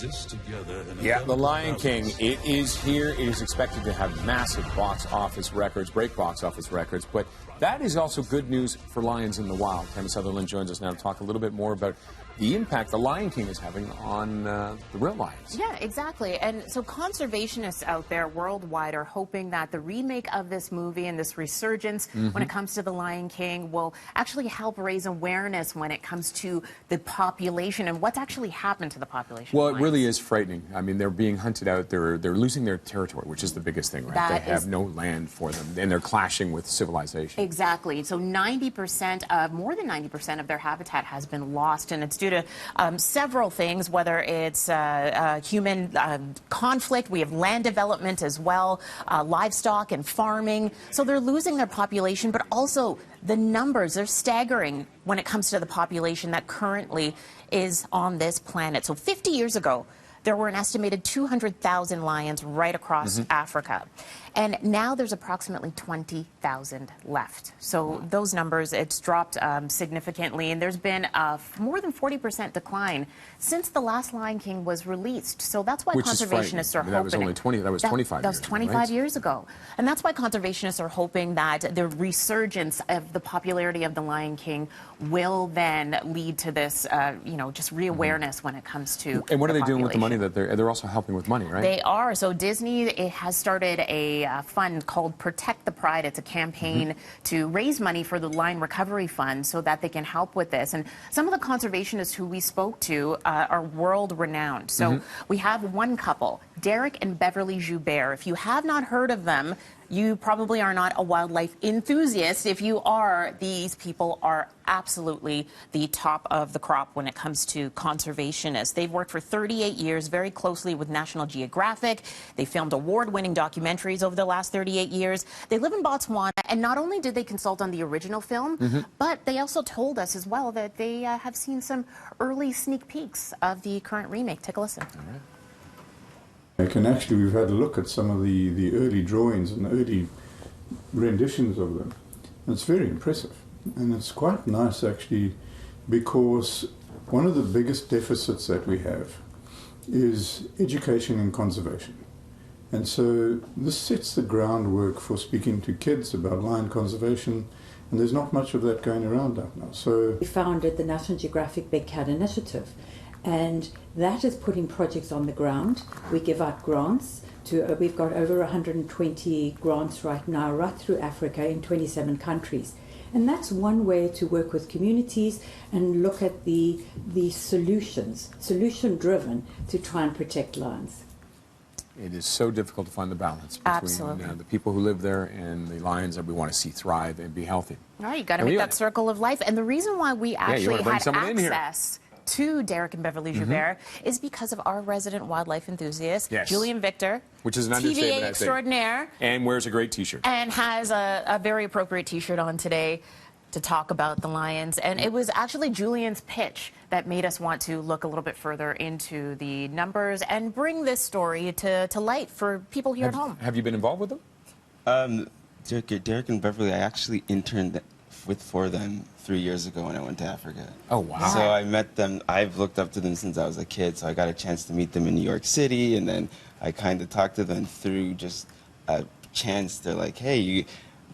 exist together. Yeah, The Lion King, it is here. It is expected to have massive box office records, break box office records, but that is also good news for lions in the wild. Tammie Sutherland joins us now to talk a little bit more about the impact The Lion King is having on the real lions. Yeah, exactly. And so conservationists out there worldwide are hoping that the remake of this movie and this resurgence when it comes to The Lion King will actually help raise awareness when it comes to the population and what's actually happened to the population. Well, it really is frightening. I mean, they're being hunted out. They're losing their territory, which is the biggest thing, right? They have no land for them, and they're clashing with civilization. Exactly. So 90% of, more than 90% of their habitat has been lost, and it's due to several things, whether it's human conflict, we have land development as well, livestock and farming. So they're losing their population, but also the numbers are staggering when it comes to the population that currently is on this planet. So 50 years ago, there were an estimated 200,000 lions right across Africa. And now there's approximately 20,000 left. So those numbers, it's dropped significantly. And there's been a more than 40% decline since the last Lion King was released. So that's why conservationists are hoping. That was only 25 That was 25 years ago. And that's why conservationists are hoping that the resurgence of the popularity of the Lion King will then lead to this, you know, just reawareness when it comes to And what are they doing with the money that they're also helping with money, right? They are. So Disney has started a fund called Protect the Pride. It's a campaign to raise money for the Lion Recovery Fund so that they can help with this. And some of the conservationists who we spoke to are world-renowned. So we have one couple, Derek and Beverly Joubert. If you have not heard of them, you probably are not a wildlife enthusiast. If you are, these people are absolutely the top of the crop when it comes to conservationists. They've worked for 38 years very closely with National Geographic. They filmed award-winning documentaries over the last 38 years. They live in Botswana, and not only did they consult on the original film, but they also told us as well that they have seen some early sneak peeks of the current remake. Take a listen. All right. And actually, we've had a look at some of the early drawings and early renditions of them. And it's very impressive. And it's quite nice, actually, because one of the biggest deficits that we have is education and conservation. And so this sets the groundwork for speaking to kids about lion conservation, and there's not much of that going around right now. So we founded the National Geographic Big Cat Initiative, and that is putting projects on the ground. We give out grants to, we've got over 120 grants right now, right through Africa in 27 countries. And that's one way to work with communities and look at the solutions, solution-driven, to try and protect lions. It is so difficult to find the balance between the people who live there and the lions that we want to see thrive and be healthy. All right, you got to make that circle of life. And the reason why we actually had access to Derek and Beverly Joubert is because of our resident wildlife enthusiast, Julian Victor, which is an understatement, TVA extraordinaire, and wears a great T-shirt, and has a very appropriate T-shirt on today to talk about the lions. And it was actually Julian's pitch that made us want to look a little bit further into the numbers and bring this story to light for people here at home. Have you been involved with them? Derek and Beverly, I actually interned for them 3 years ago when I went to Africa. Oh, wow. So I met them. I've looked up to them since I was a kid, so I got a chance to meet them in New York City, and then I kind of talked to them through just a chance. They're like, hey,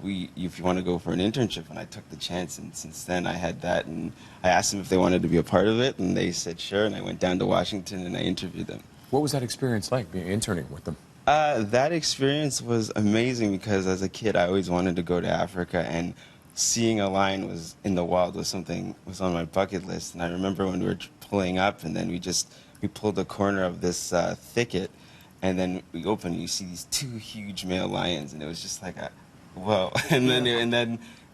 if you want to go for an internship, and I took the chance, and since then I had that, and I asked them if they wanted to be a part of it, and they said sure, and I went down to Washington and I interviewed them. What was that experience like, being interning with them? That experience was amazing because as a kid I always wanted to go to Africa, and seeing a lion in the wild was on my bucket list. And I remember when we were pulling up, and then we pulled a corner of this thicket, and then we opened, and you see these two huge male lions, and it was just like whoa. And then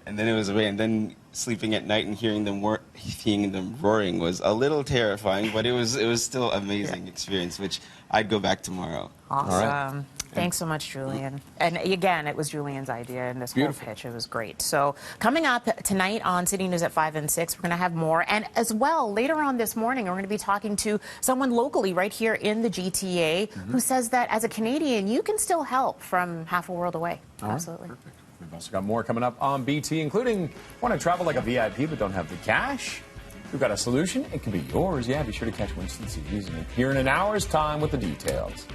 it was away. And then sleeping at night and hearing them roaring was a little terrifying, but it was still an amazing experience, which I'd go back tomorrow. Awesome. All right. Thanks so much, Julian. And again, it was Julian's idea, and this whole pitch, it was great. So coming up tonight on City News at 5 and 6, we're going to have more. And as well, later on this morning, we're going to be talking to someone locally right here in the GTA who says that as a Canadian, you can still help from half a world away. Absolutely. Perfect. We've also got more coming up on BT, including want to travel like a VIP but don't have the cash? We've got a solution. It can be yours. Yeah, be sure to catch Winston Season here in an hour's time with the details.